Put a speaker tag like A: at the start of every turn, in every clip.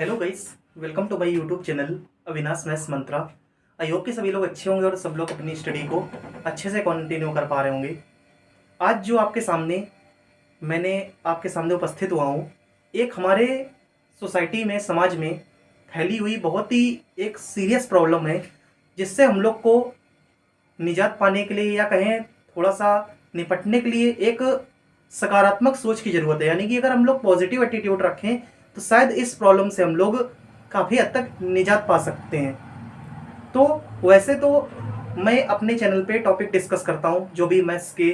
A: Hello guys, welcome to my YouTube channel Avinash Maths Mantra. I hope कि सभी लोग अच्छे होंगे और सब लोग अपनी स्टडी को अच्छे से कंटिन्यू कर पा रहे होंगे। आज जो मैंने आपके सामने उपस्थित हुआ हूँ, एक हमारे सोसाइटी में, समाज में फैली हुई बहुत ही एक सीरियस प्रॉब्लम है, जिससे हम लोग को निजात पाने के लिए या कहें थोड़ा सा निपटने के लिए एक सकारात्मक सोच की ज़रूरत है। यानी कि अगर हम लोग पॉजिटिव एटीट्यूड रखें तो शायद इस प्रॉब्लम से हम लोग काफ़ी हद तक निजात पा सकते हैं। तो वैसे तो मैं अपने चैनल पे टॉपिक डिस्कस करता हूँ, जो भी मैथ्स के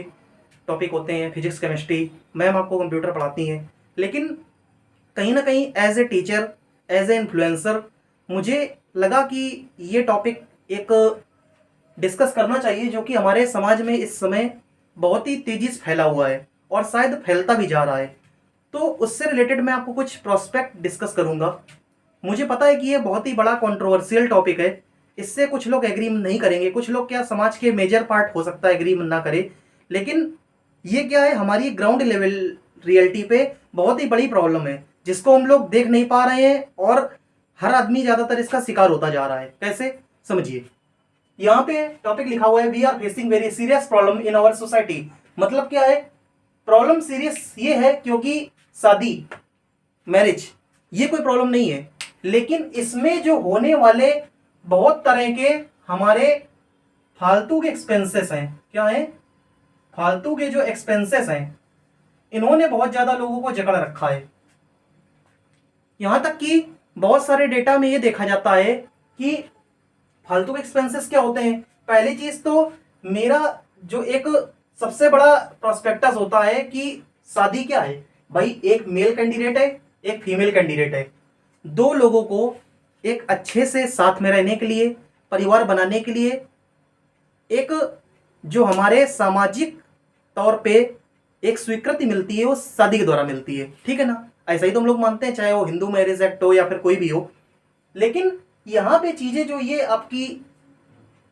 A: टॉपिक होते हैं, फिजिक्स, केमिस्ट्री, मैम आपको कंप्यूटर पढ़ाती हैं। लेकिन कहीं ना कहीं as a teacher, as a influencer, मुझे लगा कि ये टॉपिक एक डिस्कस करना चाहिए, जो कि हमारे समाज में इस समय बहुत ही तेज़ी से फैला हुआ है और शायद फैलता भी जा रहा है। तो उससे रिलेटेड मैं आपको कुछ प्रोस्पेक्ट डिस्कस करूंगा। मुझे पता है कि ये बहुत ही बड़ा कंट्रोवर्शियल टॉपिक है, इससे कुछ लोग एग्री नहीं करेंगे, कुछ लोग क्या समाज के मेजर पार्ट हो सकता है एग्री ना करे, लेकिन ये क्या है, हमारी ग्राउंड लेवल रियलिटी पे बहुत ही बड़ी प्रॉब्लम है, जिसको हम लोग देख नहीं पा रहे हैं और हर आदमी ज़्यादातर इसका शिकार होता जा रहा है। कैसे, समझिए। यहाँ पे टॉपिक लिखा हुआ है, we are facing very serious problem in our society. मतलब क्या है, प्रॉब्लम सीरियस ये है क्योंकि शादी, मैरिज, ये कोई प्रॉब्लम नहीं है, लेकिन इसमें जो होने वाले बहुत तरह के हमारे फालतू के एक्सपेंसेस हैं। क्या है? फालतू के जो एक्सपेंसेस हैं, इन्होंने बहुत ज्यादा लोगों को जकड़ रखा है। यहां तक कि बहुत सारे डेटा में ये देखा जाता है कि फालतू के एक्सपेंसेस क्या होते हैं। पहली चीज तो मेरा जो एक सबसे बड़ा प्रोस्पेक्टस होता है कि शादी क्या है भाई, एक मेल कैंडिडेट है, एक फीमेल कैंडिडेट है। दो लोगों को एक अच्छे से साथ में रहने के लिए, परिवार बनाने के लिए, एक जो हमारे सामाजिक तौर पे एक स्वीकृति मिलती है, वो शादी के द्वारा मिलती है। ठीक है ना? ऐसा ही तो हम लोग मानते हैं, चाहे वो हिंदू मैरिज एक्ट हो या फिर कोई भी हो। लेकिन यहाँ पे चीजें जो ये आपकी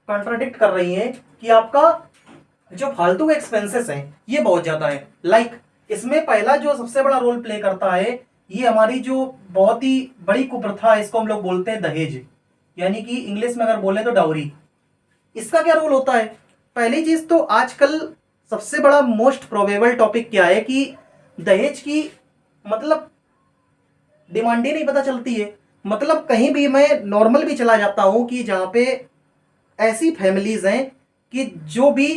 A: कॉन्ट्राडिक्ट कर रही हैं कि आपका जो फालतू के एक्सपेंसेस हैं ये बहुत ज्यादा है। लाइक इसमें पहला जो सबसे बड़ा रोल प्ले करता है, ये हमारी जो बहुत ही बड़ी कुप्रथा है, इसको हम लोग बोलते हैं दहेज, यानी कि इंग्लिश में अगर बोले तो डाउरी। इसका क्या रोल होता है? पहली चीज तो आजकल सबसे बड़ा मोस्ट प्रोबेबल टॉपिक क्या है कि दहेज की मतलब डिमांड ही नहीं पता चलती है। मतलब कहीं भी मैं नॉर्मल भी चला जाता हूं कि जहां पे ऐसी फैमिलीज हैं कि जो भी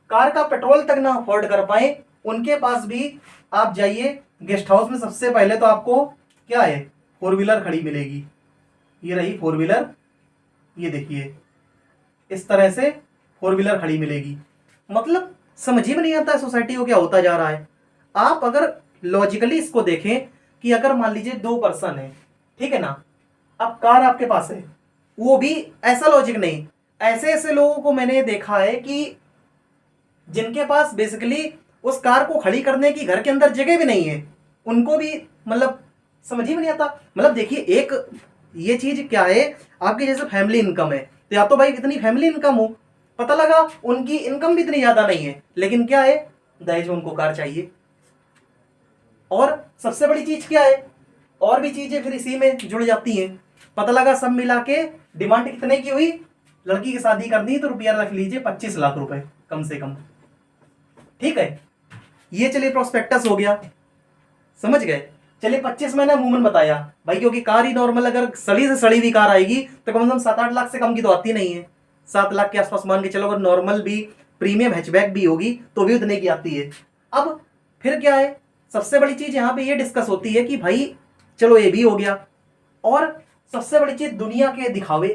A: कार का पेट्रोल तक ना अफोर्ड कर पाए, उनके पास भी आप जाइए गेस्ट हाउस में, सबसे पहले तो आपको क्या है, फोर व्हीलर खड़ी मिलेगी। ये रही फोर व्हीलर, ये देखिए इस तरह से फोर व्हीलर खड़ी मिलेगी। मतलब समझ ही में नहीं आता है सोसाइटी को क्या होता जा रहा है। आप अगर लॉजिकली इसको देखें कि अगर मान लीजिए दो पर्सन है, ठीक है ना, अब कार आपके पास है, वो भी ऐसा लॉजिक नहीं, ऐसे ऐसे लोगों को मैंने देखा है कि जिनके पास बेसिकली उस कार को खड़ी करने की घर के अंदर जगह भी नहीं है, उनको भी मतलब समझ ही में नहीं आता। मतलब देखिए, एक ये चीज क्या है, आपकी जैसे फैमिली इनकम है, तो या तो भाई इतनी फैमिली इनकम हो, पता लगा उनकी इनकम भी इतनी ज्यादा नहीं है, लेकिन क्या है, दहेज में उनको कार चाहिए। और सबसे बड़ी चीज क्या है, और भी चीजें फिर इसी में जुड़ जाती हैं। पता लगा सब मिला के डिमांड कितने की हुई, लड़की की शादी करनी तो रुपया रख लीजिए 25 लाख रुपए कम से कम। ठीक है, ये चलिए प्रोस्पेक्टस हो गया, समझ गए। चलिए 25 मैंने अमूमन बताया भाई, क्योंकि कार ही नॉर्मल अगर सड़ी से सड़ी भी कार आएगी तो कम से कम 7-8 लाख से कम की तो आती नहीं है। 7 लाख के आसपास मान के चलो, अगर नॉर्मल भी प्रीमियम हैचबैक भी होगी तो भी उतने की आती है। अब फिर क्या है, सबसे बड़ी चीज यहाँ पे ये डिस्कस होती है कि भाई चलो ये भी हो गया, और सबसे बड़ी चीज दुनिया के दिखावे।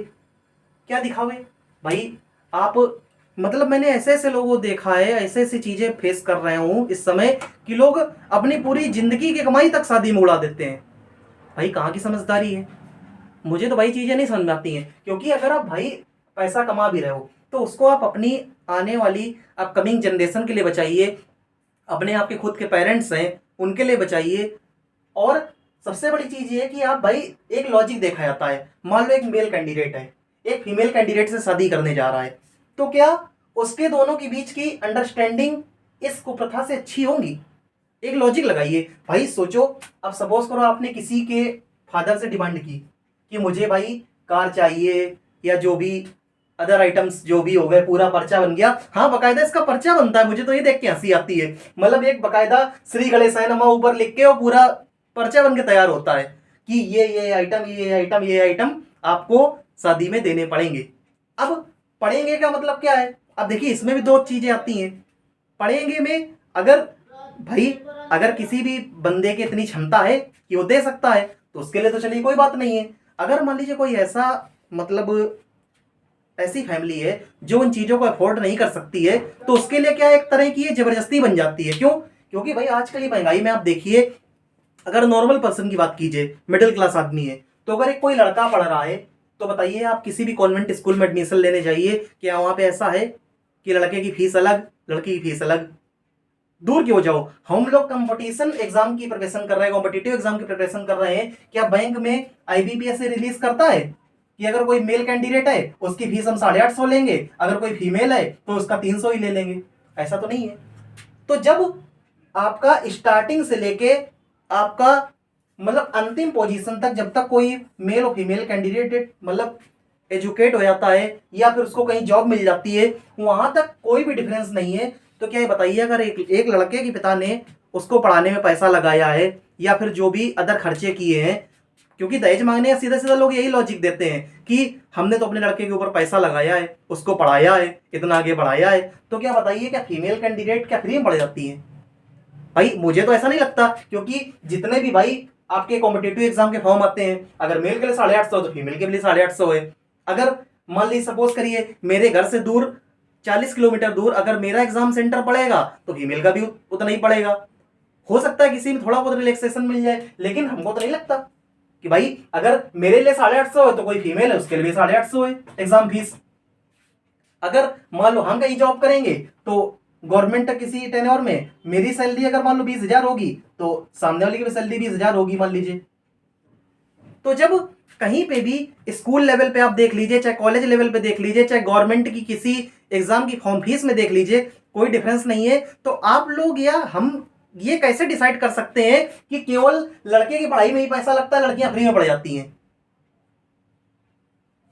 A: क्या दिखावे भाई? आप मतलब मैंने ऐसे ऐसे लोगों को देखा है, ऐसे ऐसी चीजें फेस कर रहे हूं इस समय कि लोग अपनी पूरी जिंदगी की कमाई तक शादी में उड़ा देते हैं। भाई कहाँ की समझदारी है? मुझे तो भाई चीजें नहीं समझ में आती हैं। क्योंकि अगर आप भाई पैसा कमा भी रहे हो तो उसको आप अपनी आने वाली अपकमिंग जनरेशन के लिए बचाइए, अपने आपके खुद के पेरेंट्स हैं उनके लिए बचाइए। और सबसे बड़ी चीज ये है कि आप भाई, एक लॉजिक देखा जाता है, मान लो एक मेल कैंडिडेट है, एक फीमेल कैंडिडेट से शादी करने जा रहा है, तो क्या उसके दोनों के बीच की अंडरस्टैंडिंग इस कुप्रथा से अच्छी होंगी? एक लॉजिक लगाइए भाई, सोचो। अब सपोज करो आपने किसी के फादर से डिमांड की कि मुझे भाई कार चाहिए, या जो भी अदर आइटम्स जो भी हो गए, पूरा पर्चा बन गया। हाँ, बकायदा इसका पर्चा बनता है, मुझे तो ये देख के हंसी आती है। मतलब एक बकायदा श्री गणेशाय नमः ऊपर लिख के और पूरा पर्चा बन के तैयार होता है कि ये आइटम, ये आइटम, ये आइटम आपको शादी में देने पड़ेंगे। अब पढ़ेंगे का मतलब क्या है? अब देखिए, इसमें भी दो चीजें आती हैं। पढ़ेंगे में अगर भाई, अगर किसी भी बंदे की इतनी क्षमता है कि वो दे सकता है तो उसके लिए तो चलिए कोई बात नहीं है। अगर मान लीजिए कोई ऐसा मतलब ऐसी फैमिली है जो उन चीजों को अफोर्ड नहीं कर सकती है, तो उसके लिए क्या एक तरह की ये जबरदस्ती बन जाती है। क्यों? क्योंकि भाई आजकल की महंगाई में आप देखिए, अगर नॉर्मल पर्सन की बात कीजिए, मिडिल क्लास आदमी है, तो अगर एक कोई लड़का पढ़ रहा है, तो बताइए आप किसी भी कॉन्वेंट स्कूल में एडमिशन लेने जाइए, क्या वहां पे ऐसा है कि लड़के की फीस अलग, लड़की की फीस अलग? दूर क्यों जाओ, हम लोग कंपटीशन एग्जाम की प्रिपरेशन कर रहे हैं, कॉम्पिटिटिव एग्जाम की प्रिपरेशन कर रहे हैं। क्या बैंक में आईबीपीएस से रिलीज करता है कि अगर कोई मेल कैंडिडेट है उसकी फीस हम 850 लेंगे, अगर कोई फीमेल है तो उसका 300 ही ले लेंगे? ऐसा तो नहीं है। तो जब आपका स्टार्टिंग से लेके आपका मतलब अंतिम पोजीशन तक, जब तक कोई मेल और फीमेल कैंडिडेट मतलब एजुकेट हो जाता है या फिर उसको कहीं जॉब मिल जाती है, वहां तक कोई भी डिफरेंस नहीं है। तो क्या ये बताइए, अगर एक लड़के के पिता ने उसको पढ़ाने में पैसा लगाया है या फिर जो भी अदर खर्चे किए हैं, क्योंकि दहेज मांगने का सीधा सीधा लोग यही लॉजिक देते हैं कि हमने तो अपने लड़के के ऊपर पैसा लगाया है, उसको पढ़ाया है, इतना आगे बढ़ाया है, तो क्या बताइए, क्या फीमेल कैंडिडेट क्या फ्री में पढ़ जाती है? भाई मुझे तो ऐसा नहीं लगता, क्योंकि जितने भी भाई आपके कॉम्पिटेटिव एग्जाम के फॉर्म आते हैं, अगर मेल के लिए 850 तो फीमेल के लिए 850 है। अगर मान लीजिए सपोज करिए मेरे घर से दूर 40 किलोमीटर दूर अगर मेरा एग्जाम सेंटर पड़ेगा, तो फीमेल का भी उतना ही पड़ेगा। हो सकता है किसी में थोड़ा बहुत रिलैक्सेशन मिल जाए, लेकिन हमको तो नहीं लगता कि भाई अगर मेरे लिए 850 है तो कोई फीमेल है उसके लिए भी 850 है एग्जाम फीस। अगर मान लो हम कहीं जॉब करेंगे तो गवर्नमेंट किसी टेन्योर में मेरी सैलरी अगर मान लो 20,000 होगी, तो सामने वाले की भी सैलरी 20,000 होगी मान लीजिए। तो जब कहीं पे भी स्कूल लेवल पे आप देख लीजिए, चाहे कॉलेज लेवल पे देख लीजिए, चाहे गवर्नमेंट की किसी एग्जाम की फॉर्म फीस में देख लीजिए, कोई डिफरेंस नहीं है। तो आप लोग या हम ये कैसे डिसाइड कर सकते हैं कि केवल लड़के की पढ़ाई में ही पैसा लगता है, लड़कियां फ्री में पढ़ जाती हैं?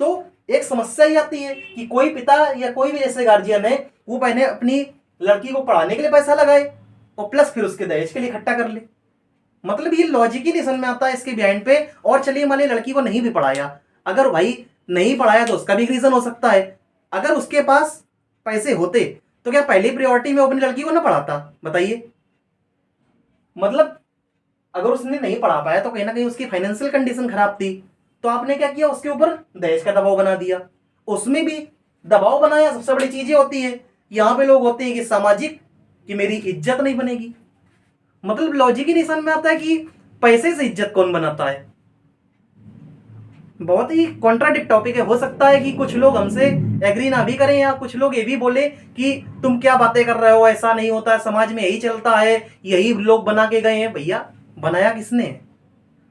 A: तो एक समस्या ही आती है कि कोई पिता या कोई भी ऐसे गार्जियन है, वो पहले अपनी लड़की को पढ़ाने के लिए पैसा लगाए और प्लस फिर उसके दहेज के लिए इकट्ठा कर ले। मतलब ये लॉजिक ही नहीं समझ में आता है इसके बिहाइंड पे। और चलिए मान ली लड़की को नहीं भी पढ़ाया, अगर भाई नहीं पढ़ाया तो उसका भी रीजन हो सकता है। अगर उसके पास पैसे होते तो क्या पहली प्रायोरिटी में अपनी लड़की को ना पढ़ाता? बताइए। मतलब अगर उसने नहीं पढ़ा पाया तो कहीं ना कहीं उसकी फाइनेंशियल कंडीशन खराब थी, तो आपने क्या किया, उसके ऊपर दहेज का दबाव बना दिया। उसमें भी दबाव बनाया, सबसे बड़ी चीजें होती है यहां पे लोग होते हैं कि सामाजिक, कि मेरी इज्जत नहीं बनेगी। मतलब लॉजिक ही नहीं समझ में आता है कि पैसे से इज्जत कौन बनाता है। बहुत ही कॉन्ट्राडिक्ट टॉपिक है। हो सकता है कि कुछ लोग हमसे एग्री ना भी करें, या कुछ लोग ये भी बोले कि तुम क्या बातें कर रहे हो, ऐसा नहीं होता है, समाज में यही चलता है, यही लोग बना के गए हैं। भैया बनाया किसने?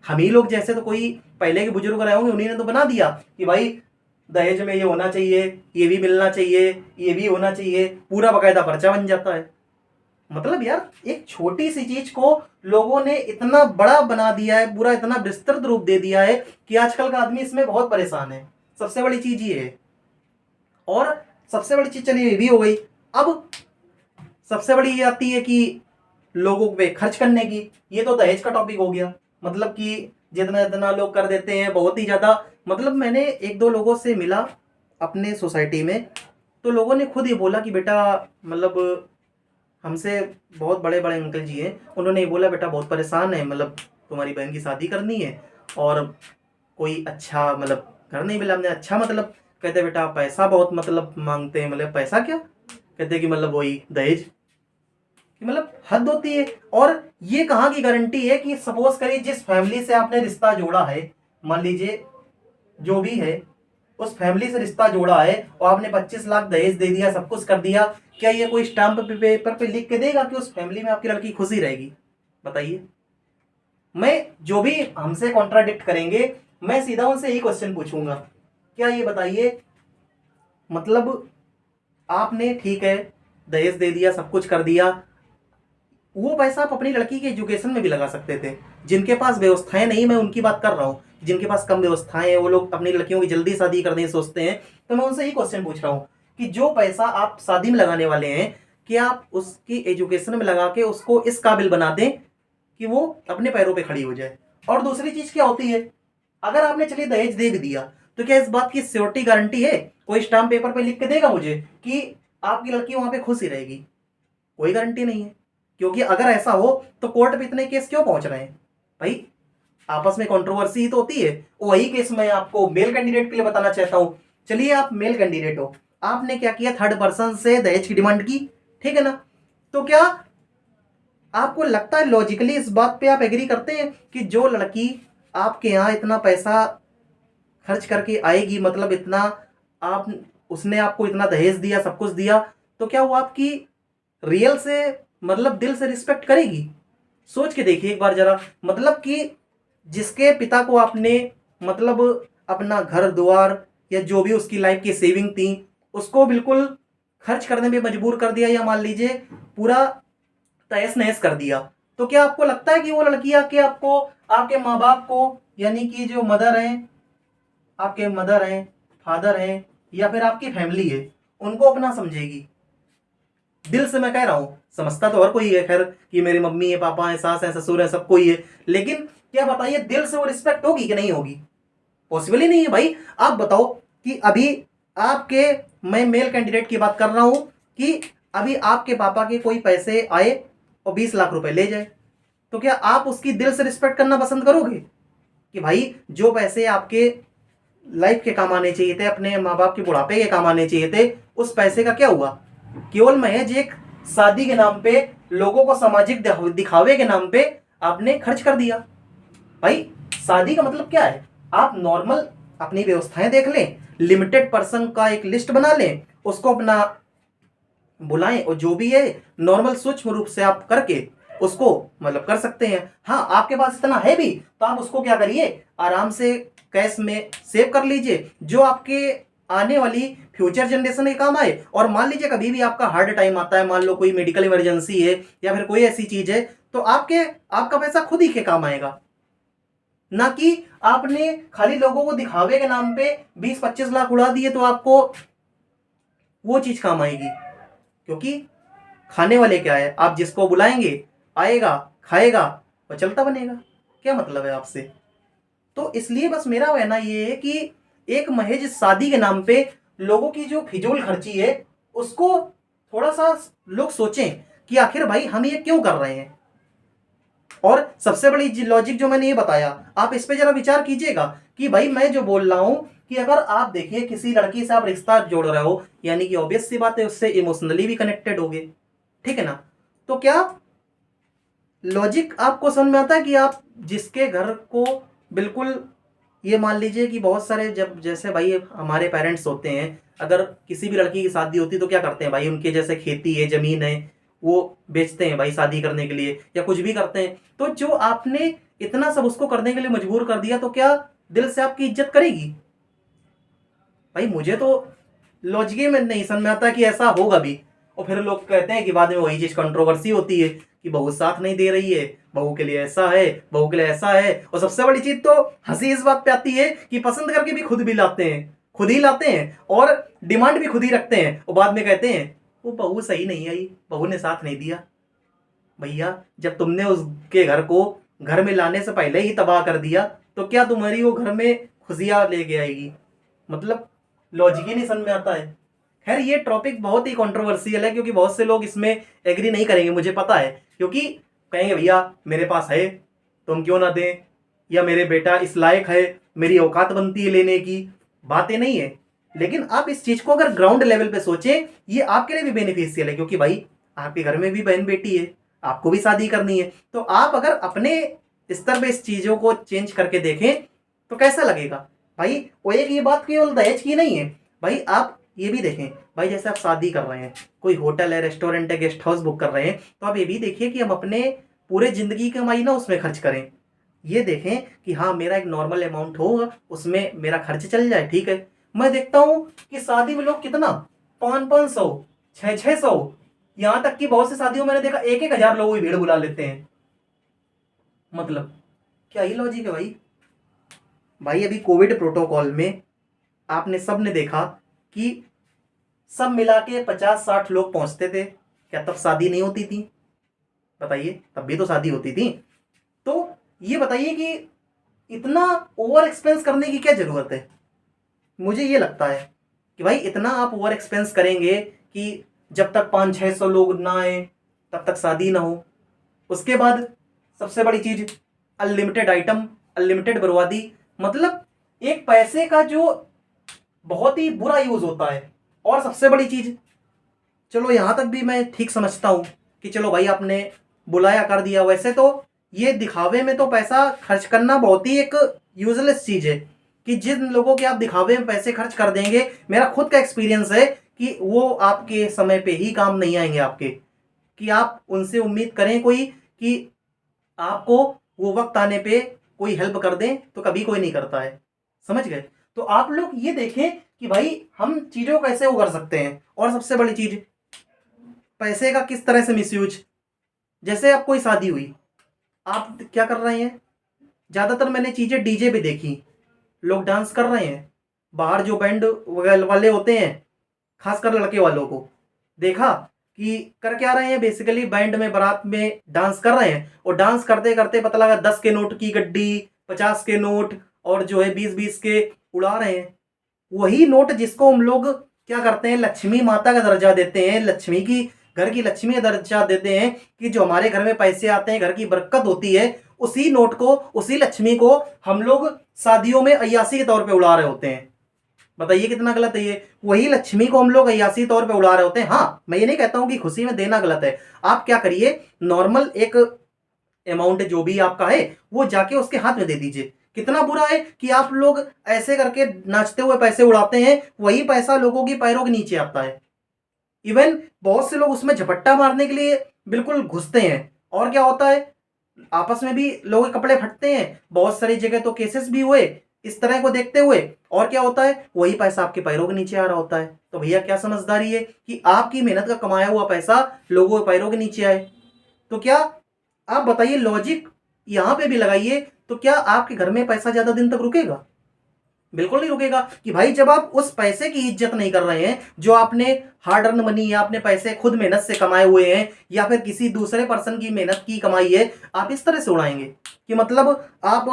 A: हम ही लोग जैसे, तो कोई पहले के बुजुर्ग रहे होंगे, उन्हीं ने तो बना दिया कि भाई दहेज में ये होना चाहिए, ये भी मिलना चाहिए, ये भी होना चाहिए, पूरा बकायदा पर्चा बन जाता है। मतलब यार एक छोटी सी चीज को लोगों ने इतना बड़ा बना दिया है, पूरा इतना विस्तृत रूप दे दिया है कि आजकल का आदमी इसमें बहुत परेशान है। सबसे बड़ी चीज ये है। और सबसे बड़ी चीज चलिए ये भी हो गई। अब सबसे बड़ी ये आती है कि लोगों पे खर्च करने की। ये तो दहेज का टॉपिक हो गया, मतलब कि जितना जितना लोग कर देते हैं बहुत ही ज्यादा। मतलब मैंने एक दो लोगों से मिला अपने सोसाइटी में, तो लोगों ने खुद ये बोला कि बेटा, मतलब हमसे बहुत बड़े बड़े अंकल जी हैं, उन्होंने ये बोला बेटा बहुत परेशान है, मतलब तुम्हारी बहन की शादी करनी है और कोई अच्छा मतलब घर नहीं मिला। हमने अच्छा मतलब, कहते बेटा पैसा बहुत मतलब मांगते हैं। मतलब पैसा क्या? कहते कि मतलब वही दहेज, कि मतलब हद होती है। और ये कहाँ की गारंटी है कि सपोज करिए जिस फैमिली से आपने रिश्ता जोड़ा है, मान लीजिए जो भी है, उस फैमिली से रिश्ता जोड़ा है और आपने 25 लाख दहेज दे दिया, सब कुछ कर दिया, क्या ये कोई स्टाम्प पेपर पे लिख के देगा कि उस फैमिली में आपकी लड़की खुशी रहेगी? बताइए। मैं जो भी हमसे कॉन्ट्राडिक्ट करेंगे, मैं सीधा उनसे यही क्वेश्चन पूछूंगा, क्या ये बताइए, मतलब आपने ठीक है दहेज दे दिया, सब कुछ कर दिया, वो पैसा आप अपनी लड़की के एजुकेशन में भी लगा सकते थे। जिनके पास व्यवस्थाएं नहीं, मैं उनकी बात कर रहा हूँ, जिनके पास कम व्यवस्थाएं हैं वो लोग अपनी लड़कियों की जल्दी शादी करने की सोचते हैं। तो मैं उनसे यही क्वेश्चन पूछ रहा हूँ कि जो पैसा आप शादी में लगाने वाले हैं, क्या आप उसकी एजुकेशन में लगा के उसको इस काबिल बना दें कि वो अपने पैरों पे खड़ी हो जाए। और दूसरी चीज क्या होती है, अगर आपने चलिए दहेज दे भी दिया, तो क्या इस बात की श्योरिटी गारंटी है, कोई स्टाम्प पेपर पे लिख के देगा मुझे कि आपकी लड़की वहां पे खुश ही रहेगी? कोई गारंटी नहीं है। क्योंकि अगर ऐसा हो तो कोर्ट पे इतने केस क्यों पहुंच रहे हैं भाई? आपस में कंट्रोवर्सी ही तो होती है। वही केस मैं आपको मेल कैंडिडेट के लिए बताना चाहता हूं। चलिए आप मेल कैंडिडेट हो, आपने क्या किया, थर्ड पर्सन से दहेज की डिमांड की, ठीक है ना? तो क्या आपको लगता है लॉजिकली इस बात पे आप एग्री करते हैं कि जो लड़की आपके यहाँ इतना पैसा खर्च करके आएगी, मतलब इतना आप, उसने आपको इतना दहेज दिया, सब कुछ दिया, तो क्या वो आपकी रियल से, मतलब दिल से रिस्पेक्ट करेगी? सोच के देखिए एक बार जरा। मतलब कि जिसके पिता को आपने, मतलब अपना घर द्वार या जो भी उसकी लाइफ की सेविंग थी उसको बिल्कुल खर्च करने में मजबूर कर दिया, या मान लीजिए पूरा तहस नहस कर दिया, तो क्या आपको लगता है कि वो लड़की आके आपको, आपके माँ बाप को, यानी कि जो मदर हैं, आपके मदर हैं, फादर हैं, या फिर आपकी फैमिली है, उनको अपना समझेगी? दिल से मैं कह रहा हूं, समझता तो हर कोई है खैर कि मेरी मम्मी है, पापा है, सास है, ससुर है, सब कोई है, लेकिन क्या बताइए दिल से वो रिस्पेक्ट होगी कि नहीं होगी? पॉसिबल ही नहीं है भाई। आप बताओ कि अभी आपके, मैं मेल कैंडिडेट की बात कर रहा हूं, कि अभी आपके पापा के कोई पैसे आए और 20 लाख रुपए ले जाए, तो क्या आप उसकी दिल से रिस्पेक्ट करना पसंद करोगे कि भाई जो पैसे आपके लाइफ के काम आने चाहिए थे, अपने माँ बाप के बुढ़ापे के काम आने चाहिए थे, उस पैसे का क्या हुआ? केवल महज एक शादी के नाम पे, लोगों को सामाजिक दिखावे के नाम पे आपने खर्च कर दिया। भाई शादी का मतलब क्या है? आप नॉर्मल अपनी व्यवस्थाएं देख लें, लिमिटेड पर्सन का एक लिस्ट बना लें, उसको अपना बुलाएं, और जो भी है नॉर्मल सूक्ष्म रूप से आप करके उसको मतलब कर सकते हैं। हाँ, आपके पास इतना है भी तो आप उसको क्या करिए, आराम से कैश में सेव कर लीजिए, जो आपके आने वाली फ्यूचर जनरेशन के काम आए। और मान लीजिए कभी भी आपका हार्ड टाइम आता है, मान लो कोई मेडिकल इमरजेंसी है या फिर कोई ऐसी चीज है, तो आपका पैसा खुद ही के काम आएगा। ना कि आपने खाली लोगों को दिखावे के नाम पे 20-25 लाख उड़ा दिए तो आपको वो चीज काम आएगी। क्योंकि खाने वाले क्या है, आप जिसको बुलाएंगे आएगा, खाएगा और चलता बनेगा। क्या मतलब है आपसे? तो इसलिए बस मेरा कहना ये है कि एक महज शादी के नाम पे लोगों की जो फिजूल खर्ची है उसको थोड़ा सा लोग सोचें कि आखिर भाई हम ये क्यों कर रहे हैं। और सबसे बड़ी लॉजिक जो मैंने ये बताया, आप इस पे जरा विचार कीजिएगा कि भाई मैं जो बोल रहा हूं कि अगर आप देखिए किसी लड़की से आप रिश्ता जोड़ रहे हो, यानी कि ऑब्वियस सी बात है उससे इमोशनली भी कनेक्टेड होगे, ठीक है ना? तो क्या लॉजिक आपको समझ में आता है कि आप जिसके घर को बिल्कुल, ये मान लीजिए कि बहुत सारे, जब जैसे भाई हमारे पेरेंट्स होते हैं, अगर किसी भी लड़की की शादी होती है तो क्या करते हैं भाई, उनके जैसे खेती है, जमीन है, वो बेचते हैं भाई शादी करने के लिए, या कुछ भी करते हैं। तो जो आपने इतना सब उसको करने के लिए मजबूर कर दिया, तो क्या दिल से आपकी इज्जत करेगी? भाई मुझे तो लॉजिक में नहीं समझ में आता कि ऐसा होगा भी। और फिर लोग कहते हैं कि बाद में वही चीज कंट्रोवर्सी होती है कि बहू साथ नहीं दे रही है, बहू के लिए ऐसा है, बहू के लिए ऐसा है। और सबसे बड़ी चीज तो हंसी इस बात पे आती है कि पसंद करके भी खुद भी लाते हैं, खुद ही लाते हैं और डिमांड भी खुद ही रखते हैं, और बाद में कहते हैं वो बहू सही नहीं आई, बहू ने साथ नहीं दिया। भैया जब तुमने उसके घर को घर में लाने से पहले ही तबाह कर दिया, तो क्या तुम्हारी वो घर में खुशियां लेके आएगी? मतलब लॉजिक ही नहीं समझ में आता है। खैर ये टॉपिक बहुत ही कंट्रोवर्शियल है, क्योंकि बहुत से लोग इसमें एग्री नहीं करेंगे, मुझे पता है, क्योंकि कहेंगे भैया मेरे पास है, तुम क्यों ना दें, या मेरे बेटा इस लायक है, मेरी औकात बनती है लेने की, बातें नहीं है। लेकिन आप इस चीज को अगर ग्राउंड लेवल पे सोचें, ये आपके लिए भी बेनिफिशियल है, क्योंकि भाई आपके घर में भी बहन बेटी है, आपको भी शादी करनी है, तो आप अगर अपने स्तर पे इस चीजों को चेंज करके देखें तो कैसा लगेगा भाई? वो एक ये बात केवल दहेज की नहीं है भाई, आप ये भी देखें भाई, जैसे आप शादी कर रहे हैं, कोई होटल है, रेस्टोरेंट है, गेस्ट हाउस बुक कर रहे हैं, तो आप ये भी देखिए कि हम अपने पूरे जिंदगी की कमाई ना उसमें खर्च करें। ये देखें कि हाँ मेरा एक नॉर्मल अमाउंट होगा, उसमें मेरा खर्च चल जाए, ठीक है। मैं देखता हूँ कि शादी में लोग कितना 500-500, 600-600, यहाँ तक कि बहुत सी शादियों में मैंने देखा 1-1 हजार लोगों की भीड़ बुला लेते हैं। मतलब क्या ही लॉजिक है भाई। भाई अभी कोविड प्रोटोकॉल में आपने सब ने देखा कि सब मिला के 50-60 लोग पहुंचते थे, क्या तब शादी नहीं होती थी? बताइए, तब भी तो शादी होती थी। तो ये बताइए कि इतना ओवर एक्सपेंस करने की क्या जरूरत है? मुझे ये लगता है कि भाई इतना आप ओवर एक्सपेंस करेंगे कि जब तक 500-600 लोग ना आए तब तक शादी ना हो। उसके बाद सबसे बड़ी चीज, अनलिमिटेड आइटम, अनलिमिटेड बर्बादी। मतलब एक पैसे का जो बहुत ही बुरा यूज होता है। और सबसे बड़ी चीज, चलो यहां तक भी मैं ठीक समझता हूं कि चलो भाई आपने बुलाया कर दिया, वैसे तो ये दिखावे में तो पैसा खर्च करना बहुत ही एक यूजलेस चीज है कि जिन लोगों के आप दिखावे में पैसे खर्च कर देंगे, मेरा खुद का एक्सपीरियंस है कि वो आपके समय पे ही काम नहीं आएंगे आपके। कि आप उनसे उम्मीद करें कोई कि आपको वो वक्त आने पे कोई हेल्प कर दें, तो कभी कोई नहीं करता है। समझ गए? तो आप लोग ये देखें कि भाई हम चीजों को कैसे वो कर सकते हैं। और सबसे बड़ी चीज, पैसे का किस तरह से मिसयूज। जैसे अब कोई शादी हुई, आप क्या कर रहे हैं? ज्यादातर मैंने चीजें डीजे पे देखी, लोग डांस कर रहे हैं। बाहर जो बैंड वाले होते हैं, खासकर लड़के वालों को देखा कि कर क्या रहे हैं, बेसिकली बैंड में बारात में डांस कर रहे हैं। और डांस करते करते पता लगा 10 के नोट की गड्डी, 50 के नोट और जो है 20-20 के उड़ा रहे हैं। वही नोट जिसको हम लोग क्या करते हैं, लक्ष्मी माता का दर्जा देते हैं, लक्ष्मी की, घर की लक्ष्मी का दर्जा देते हैं कि जो हमारे घर में पैसे आते हैं, घर की बरकत होती है, उसी नोट को, उसी लक्ष्मी को हम लोग शादियों में अय्यासी के तौर पे उड़ा रहे होते हैं। बताइए कितना गलत है ये। वही लक्ष्मी को हम लोग अय्यासी तौर पे उड़ा रहे होते हैं। हाँ, मैं ये नहीं कहता हूं कि खुशी में देना गलत है। आप क्या करिए, नॉर्मल एक अमाउंट जो भी आपका है वो जाके उसके हाथ में दे दीजिए। कितना बुरा है कि आप लोग ऐसे करके नाचते हुए पैसे उड़ाते हैं, वही पैसा लोगों की पैरों के नीचे आता है। इवन बहुत से लोग उसमें झपट्टा मारने के लिए बिल्कुल घुसते हैं। और क्या होता है, आपस में भी लोगों के कपड़े फटते हैं। बहुत सारी जगह तो केसेस भी हुए इस तरह को देखते हुए। और क्या होता है, वही पैसा आपके पैरों के नीचे आ रहा होता है। तो भैया क्या समझदारी है कि आपकी मेहनत का कमाया हुआ पैसा लोगों के पैरों के नीचे आए? तो क्या, आप बताइए, लॉजिक यहां पे भी लगाइए, तो क्या आपके घर में पैसा ज्यादा दिन तक रुकेगा? बिल्कुल नहीं रुकेगा। कि भाई जब आप उस पैसे की इज्जत नहीं कर रहे हैं जो आपने हार्ड अर्न मनी या आपने पैसे खुद मेहनत से कमाए हुए हैं, या फिर किसी दूसरे पर्सन की मेहनत की कमाई है, आप इस तरह से उड़ाएंगे कि मतलब आप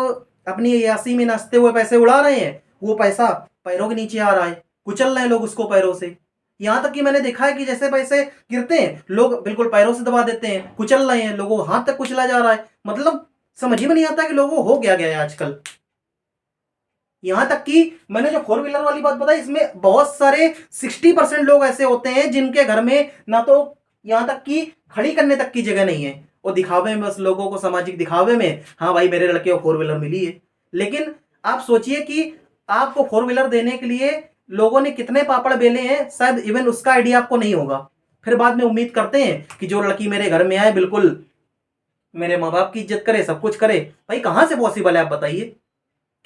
A: अपनी अय्यासी में नाचते हुए पैसे उड़ा रहे हैं, वो पैसा पैरों के नीचे आ रहा है, कुचल रहे हैं लोग उसको पैरों से। यहां तक कि मैंने देखा है कि जैसे पैसे गिरते हैं, लोग बिल्कुल पैरों से दबा देते हैं, कुचल रहे हैं, लोगों को हाथ तक कुचला जा रहा है। मतलब समझ ही में नहीं आता कि लोगों को हो क्या गया है आजकल। यहां तक कि मैंने जो 4 व्हीलर वाली बात बताई, इसमें बहुत सारे 60% लोग ऐसे होते हैं जिनके घर में ना तो यहां तक कि खड़ी करने तक की जगह नहीं है। वो दिखावे में, बस लोगों को सामाजिक दिखावे में, हाँ भाई मेरे लड़के को 4 व्हीलर मिली है। लेकिन आप सोचिए कि आपको 4 व्हीलर देने के लिए लोगों ने कितने पापड़ बेले हैं, शायद इवन उसका आइडिया आपको नहीं होगा। फिर बाद में उम्मीद करते हैं कि जो लड़की मेरे घर में आए बिल्कुल मेरे माँ बाप की इज्जत करे, सब कुछ करे। भाई कहां से पॉसिबल है, आप बताइए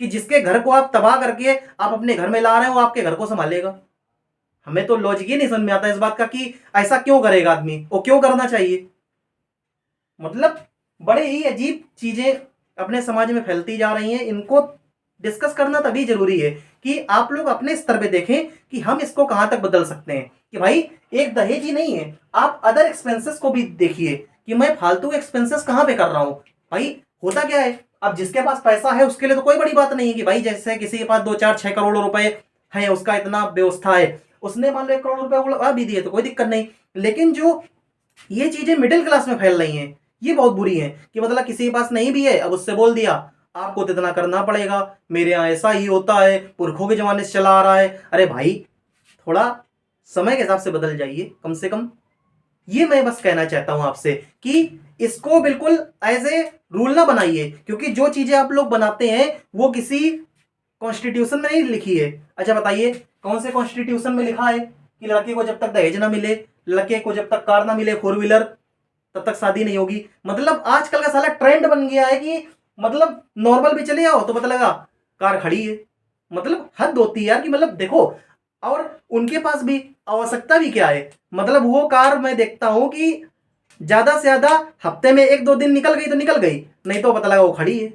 A: कि जिसके घर को आप तबाह करके आप अपने घर में ला रहे हो, आपके घर को संभालेगा? हमें तो लॉजिक ही नहीं समझ में आता इस बात का कि ऐसा क्यों करेगा आदमी, वो क्यों करना चाहिए। मतलब बड़े ही अजीब चीजें अपने समाज में फैलती जा रही हैं। इनको डिस्कस करना तभी जरूरी है कि आप लोग अपने स्तर पे देखें कि हम इसको कहां तक बदल सकते हैं। कि भाई एक दहेज ही नहीं है, आप अदर एक्सपेंसेस को भी देखिए कि मैं फालतू एक्सपेंसेस कहां पे कर रहा हूं। भाई होता क्या है, अब जिसके पास पैसा है उसके लिए तो कोई बड़ी बात नहीं है कि भाई जैसे किसी के पास 2-4-6 करोड़ रुपए है, उसका इतना व्यवस्था है, उसने मान लो 1 करोड़ रुपए उड़ा भी दिए तो कोई दिक्कत नहीं। लेकिन जो ये चीजें मिडिल क्लास में फैल रही हैं, ये बहुत बुरी हैं। कि मतलब किसी के पास नहीं भी है, अब उससे बोल दिया आपको तो इतना करना पड़ेगा, मेरे यहाँ ऐसा ही होता है, पुरखों के जमाने से चला आ रहा है। अरे भाई थोड़ा समय के हिसाब से बदल जाइए कम से कम। ये मैं बस कहना चाहता हूं आपसे कि इसको बिल्कुल एज ए रूल ना बनाइए, क्योंकि जो चीजें आप लोग बनाते हैं वो किसी कॉन्स्टिट्यूशन में नहीं लिखी है। अच्छा बताइए, कौन से कॉन्स्टिट्यूशन में लिखा है कि लड़के को जब तक दहेज ना मिले, लड़के को जब तक कार ना मिले 4 व्हीलर, तब तक शादी नहीं होगी? मतलब आजकल का साला ट्रेंड बन गया है कि मतलब नॉर्मल भी चले आओ तो पता लगा कार खड़ी है। मतलब हद होती है यार कि मतलब देखो, और उनके पास भी आवश्यकता भी क्या है। मतलब वो कार मैं देखता हूं कि ज्यादा से ज्यादा हफ्ते में 1-2 दिन निकल गई तो निकल गई, नहीं तो पता लगा वो खड़ी है।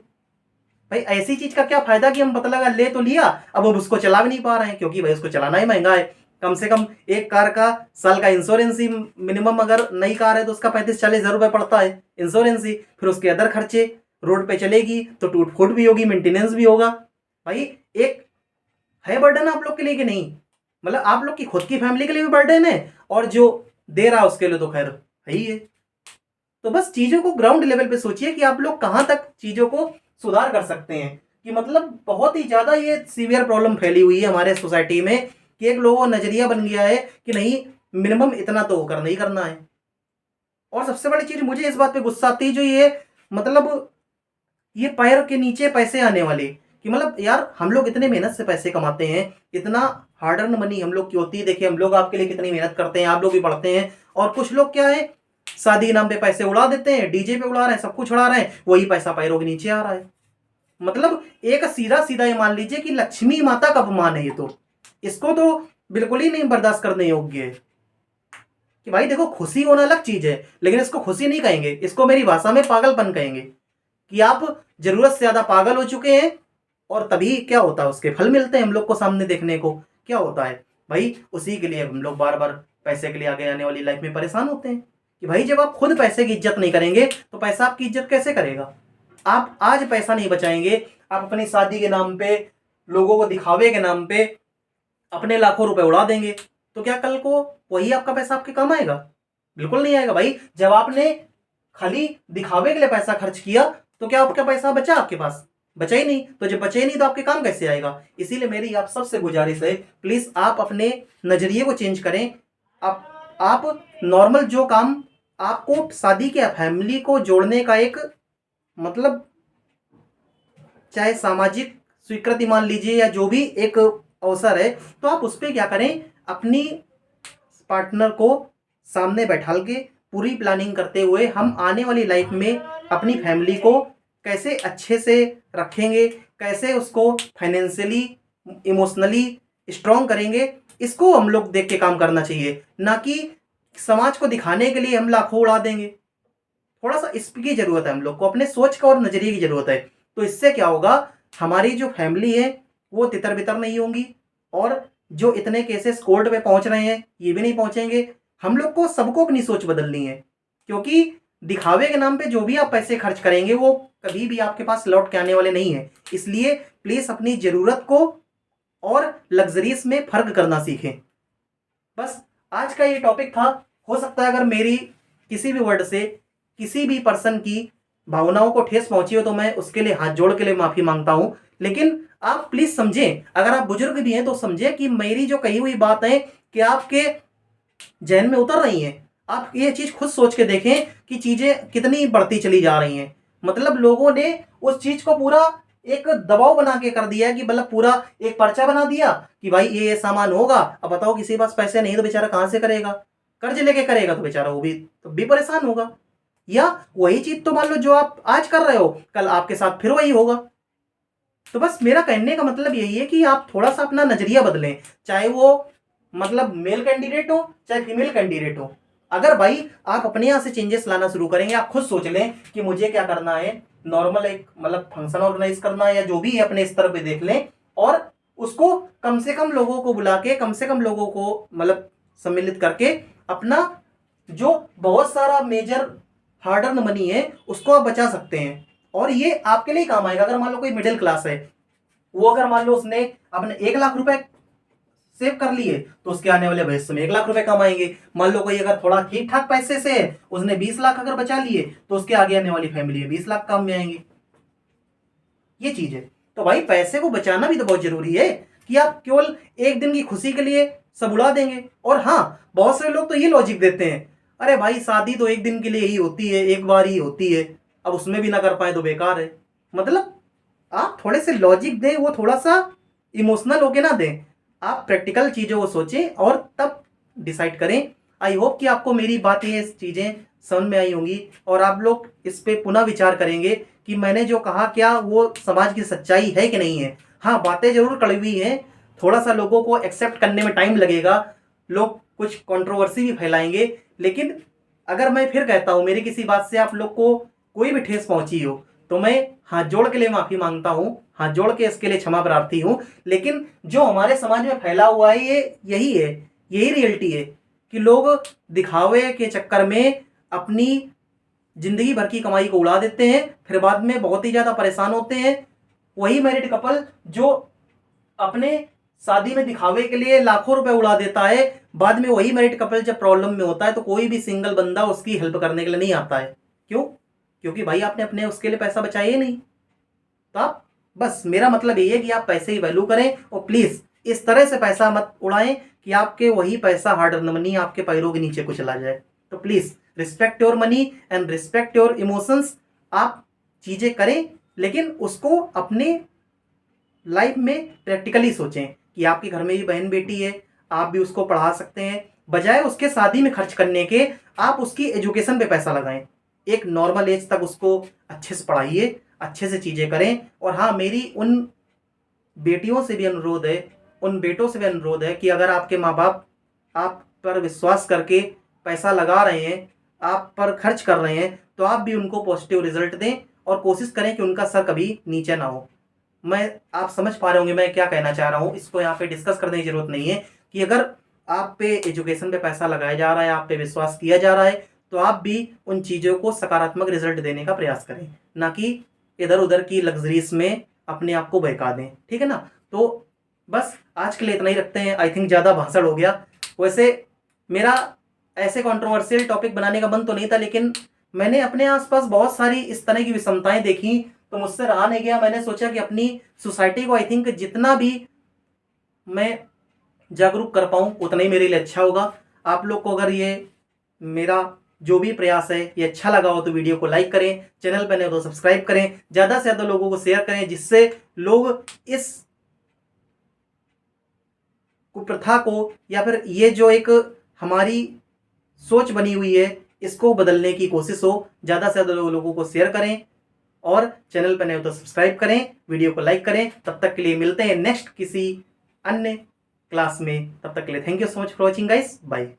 A: भाई ऐसी चीज का क्या फायदा कि हम पता लगा ले तो लिया, अब उसको चला भी नहीं पा रहे हैं, क्योंकि भाई उसको चलाना ही महंगा है। कम से कम एक कार का साल का इंश्योरेंस ही मिनिमम, अगर नई कार है तो उसका 35-40 हज़ार रुपये पड़ता है इंश्योरेंस ही, फिर उसके अदर खर्चे, रोड पे चलेगी तो टूट फूट भी होगी, मेंटेनेंस भी होगा। भाई एक है बर्डन आप लोग के लिए कि नहीं? मतलब आप लोग की खुद की फैमिली के लिए भी बर्डन है, और जो दे रहा है उसके लिए तो खैर है ही है। तो बस चीजों को ग्राउंड लेवल पे सोचिए कि आप लोग कहाँ तक चीजों को सुधार कर सकते हैं। कि मतलब बहुत ही ज्यादा ये सीवियर प्रॉब्लम फैली हुई है हमारे सोसाइटी में, कि एक लोगों का नजरिया बन गया है कि नहीं, मिनिमम इतना तो करना ही करना है। और सबसे बड़ी चीज मुझे इस बात पे गुस्सा आती है, जो ये मतलब ये पैर के नीचे पैसे आने वाले, कि मतलब यार हम लोग इतने मेहनत से पैसे कमाते हैं, इतना हार्ड अर्न मनी हम लोग की होती है। देखिए हम लोग आपके लिए कितनी मेहनत करते हैं, आप लोग भी पढ़ते हैं, और कुछ लोग क्या है, शादी के नाम पे पैसे उड़ा देते हैं, डीजे पे उड़ा रहे हैं, सब कुछ उड़ा रहे हैं, वही पैसा पैरों के नीचे आ रहा है। मतलब एक सीधा सीधा ये मान लीजिए कि लक्ष्मी माता का अपमान है ये तो, इसको तो बिल्कुल ही नहीं बर्दाश्त करने योग्य है। कि भाई देखो, खुशी होना अलग चीज है, लेकिन इसको खुशी नहीं कहेंगे, इसको मेरी भाषा में पागलपन कहेंगे। कि आप जरूरत से ज्यादा पागल हो चुके हैं, और तभी क्या होता है, उसके फल मिलते हैं हम लोग को सामने देखने को। क्या होता है भाई, उसी के लिए हम लोग बार बार पैसे के लिए आगे आने वाली लाइफ में परेशान होते हैं। कि भाई जब आप खुद पैसे की इज्जत नहीं करेंगे तो पैसा आपकी इज्जत कैसे करेगा? आप आज पैसा नहीं बचाएंगे, आप अपनी शादी के नाम पे, लोगों को दिखावे के नाम पे अपने लाखों रुपए उड़ा देंगे, तो क्या कल को वही आपका पैसा आपके काम आएगा? बिल्कुल नहीं आएगा भाई। जब आपने खाली दिखावे के लिए पैसा खर्च किया, तो क्या आपका पैसा बचा? आपके पास बचा ही नहीं, तो जब बचे ही नहीं तो आपके काम कैसे आएगा? इसीलिए मेरी आप सबसे गुजारिश है, प्लीज आप अपने नजरिए को चेंज करें। आप नॉर्मल जो काम आपको शादी के फैमिली को जोड़ने का एक मतलब, चाहे सामाजिक स्वीकृति मान लीजिए या जो भी एक अवसर है, तो आप उस पर क्या करें, अपनी पार्टनर को सामने बैठाल के पूरी प्लानिंग करते हुए हम आने वाली लाइफ में अपनी फैमिली को कैसे अच्छे से रखेंगे, कैसे उसको फाइनेंशियली, इमोशनली स्ट्रॉन्ग करेंगे, इसको हम लोग देख के काम करना चाहिए। ना कि समाज को दिखाने के लिए हम लाखों उड़ा देंगे। थोड़ा सा इसकी जरूरत है हम लोग को, अपने सोच का और नजरिए की जरूरत है। तो इससे क्या होगा, हमारी जो फैमिली है वो तितर बितर नहीं होंगी, और जो इतने केसेस कोर्ट पे पहुंच रहे हैं ये भी नहीं पहुंचेंगे। हम लोग को सबको अपनी सोच बदलनी है, क्योंकि दिखावे के नाम पे जो भी आप पैसे खर्च करेंगे वो कभी भी आपके पास लौट के आने वाले नहीं है। इसलिए प्लीज अपनी जरूरत को और लग्जरीज में फर्क करना सीखें। बस आज का ये टॉपिक था। हो सकता है अगर मेरी किसी भी वर्ड से किसी भी पर्सन की भावनाओं को ठेस पहुंची हो, तो मैं उसके लिए हाथ जोड़ के लिए माफी मांगता हूं। लेकिन आप प्लीज समझें, अगर आप बुजुर्ग भी हैं तो समझें कि मेरी जो कही हुई बात है कि आपके जहन में उतर रही हैं। आप ये चीज खुद सोच के देखें कि चीजें कितनी बढ़ती चली जा रही हैं। मतलब लोगों ने उस चीज को पूरा एक दबाव बना के कर दिया है, कि मतलब पूरा एक पर्चा बना दिया कि भाई ये सामान होगा। अब बताओ, किसी के पास पैसे नहीं तो बेचारा कहां से करेगा? कर्ज लेके करेगा तो बेचारा वो भी तो भी परेशान होगा। या वही चीज तो मान लो जो आप आज कर रहे हो, कल आपके साथ फिर वही होगा। तो बस मेरा कहने का मतलब यही है कि आप थोड़ा सा अपना नजरिया बदलें, चाहे वो मतलब मेल कैंडिडेट हो चाहे फीमेल कैंडिडेट हो। अगर भाई आप अपने यहाँ से चेंजेस लाना शुरू करेंगे, आप खुद सोच लें कि मुझे क्या करना है, नॉर्मल एक मतलब फंक्शन ऑर्गेनाइज करना है या जो भी है, अपने स्तर पे देख लें, और उसको कम से कम लोगों को बुला के, कम से कम लोगों को मतलब सम्मिलित करके, अपना जो बहुत सारा मेजर हार्ड अर्न मनी है उसको आप बचा सकते हैं। और ये आपके लिए काम आएगा। अगर मान लो कोई मिडिल क्लास है, वो अगर मान लो उसने अपने 1 लाख रुपए सेव कर लिए, तो उसके आने वाले भविष्य में 1 लाख रुपए कमाएंगे। मान लो कोई अगर थोड़ा ठीक ठाक पैसे से है, उसने 20 लाख अगर बचा लिए, तो उसके आगे आने वाली फैमिली में 20 लाख काम में आएंगे। ये चीज है। तो भाई पैसे को बचाना भी तो बहुत जरूरी है, कि आप केवल एक दिन की खुशी के लिए सब उड़ा देंगे। और हाँ, बहुत सारे लोग तो ये लॉजिक देते हैं, अरे भाई शादी तो एक दिन के लिए ही होती है, एक बार ही होती है, अब उसमें भी ना कर पाए तो बेकार है। मतलब आप थोड़े से लॉजिक दें, वो थोड़ा सा इमोशनल होके ना दें। आप प्रैक्टिकल चीज़ों को सोचें और तब डिसाइड करें। आई होप कि आपको मेरी बातें, चीज़ें समझ में आई होंगी, और आप लोग इस पे पुनः विचार करेंगे कि मैंने जो कहा क्या वो समाज की सच्चाई है कि नहीं है। हाँ, बातें जरूर कड़वी हैं, थोड़ा सा लोगों को एक्सेप्ट करने में टाइम लगेगा, लोग कुछ कंट्रोवर्सी भी फैलाएंगे। लेकिन अगर मैं फिर कहता हूँ, मेरी किसी बात से आप लोग को कोई भी ठेस पहुंची हो, तो मैं हाथ जोड़ के लिए माफ़ी मांगता हूँ, हाथ जोड़ के इसके लिए क्षमा प्रार्थी हूँ। लेकिन जो हमारे समाज में फैला हुआ है ये यही है, यही रियलिटी है कि लोग दिखावे के चक्कर में अपनी ज़िंदगी भर की कमाई को उड़ा देते हैं, फिर बाद में बहुत ही ज़्यादा परेशान होते हैं। वही मैरिड कपल जो अपने शादी में दिखावे के लिए लाखों रुपए उड़ा देता है, बाद में वही मैरिड कपल जब प्रॉब्लम में होता है तो कोई भी सिंगल बंदा उसकी हेल्प करने के लिए नहीं आता है। क्यों? क्योंकि भाई आपने अपने उसके लिए पैसा बचाया ही नहीं। तो आप, बस मेरा मतलब यही है कि आप पैसे की वैल्यू करें और प्लीज़ इस तरह से पैसा मत उड़ाएं कि आपके वही पैसा हार्ड अर्न मनी आपके पैरों के नीचे को चला जाए। तो please respect your money and respect your emotions. आप चीज़ें करें लेकिन उसको अपने लाइफ में प्रैक्टिकली सोचें कि आपके घर में भी बहन बेटी है, आप भी उसको पढ़ा सकते हैं। बजाय उसके शादी में खर्च करने के आप उसकी एजुकेशन पे पैसा लगाएं। एक नॉर्मल एज तक उसको अच्छे से पढ़ाइए, अच्छे से चीज़ें करें। और हाँ, मेरी उन बेटियों से भी अनुरोध है, उन बेटों से भी अनुरोध है कि अगर आपके माँ बाप आप पर विश्वास करके पैसा लगा रहे हैं, आप पर खर्च कर रहे हैं, तो आप भी उनको पॉजिटिव रिजल्ट दें और कोशिश करें कि उनका सर कभी नीचे ना हो। आप समझ पा रहे होंगे मैं क्या कहना चाह रहा हूँ। इसको यहाँ पे डिस्कस करने की ज़रूरत नहीं है कि अगर आप पे एजुकेशन पे पैसा लगाया जा रहा है, आप पे विश्वास किया जा रहा है, तो आप भी उन चीज़ों को सकारात्मक रिजल्ट देने का प्रयास करें, ना कि इधर उधर की लग्जरीज में अपने आप को बहका दें। ठीक है ना? तो बस आज के लिए इतना ही रखते हैं। आई थिंक ज़्यादा भाषण हो गया। वैसे मेरा ऐसे कंट्रोवर्शियल टॉपिक बनाने का मन तो नहीं था, लेकिन मैंने अपने आसपास बहुत सारी इस तरह की विषमताएं देखी तो मुझसे रहा नहीं गया। मैंने सोचा कि अपनी सोसाइटी को आई थिंक जितना भी मैं जागरूक कर पाऊँ उतना ही मेरे लिए अच्छा होगा। आप लोग को अगर ये मेरा जो भी प्रयास है ये अच्छा लगा हो तो वीडियो को लाइक करें, चैनल पर नए हो तो सब्सक्राइब करें, ज़्यादा से ज़्यादा लोगों को शेयर करें, जिससे लोग इस कुप्रथा को या फिर ये जो एक हमारी सोच बनी हुई है इसको बदलने की कोशिश हो। ज़्यादा से ज़्यादा लोगों को शेयर करें और चैनल पर नए हो तो सब्सक्राइब करें, वीडियो को लाइक करें। तब तक के लिए मिलते हैं नेक्स्ट किसी अन्य क्लास में। तब तक के लिए thank you so much for watching guys, bye.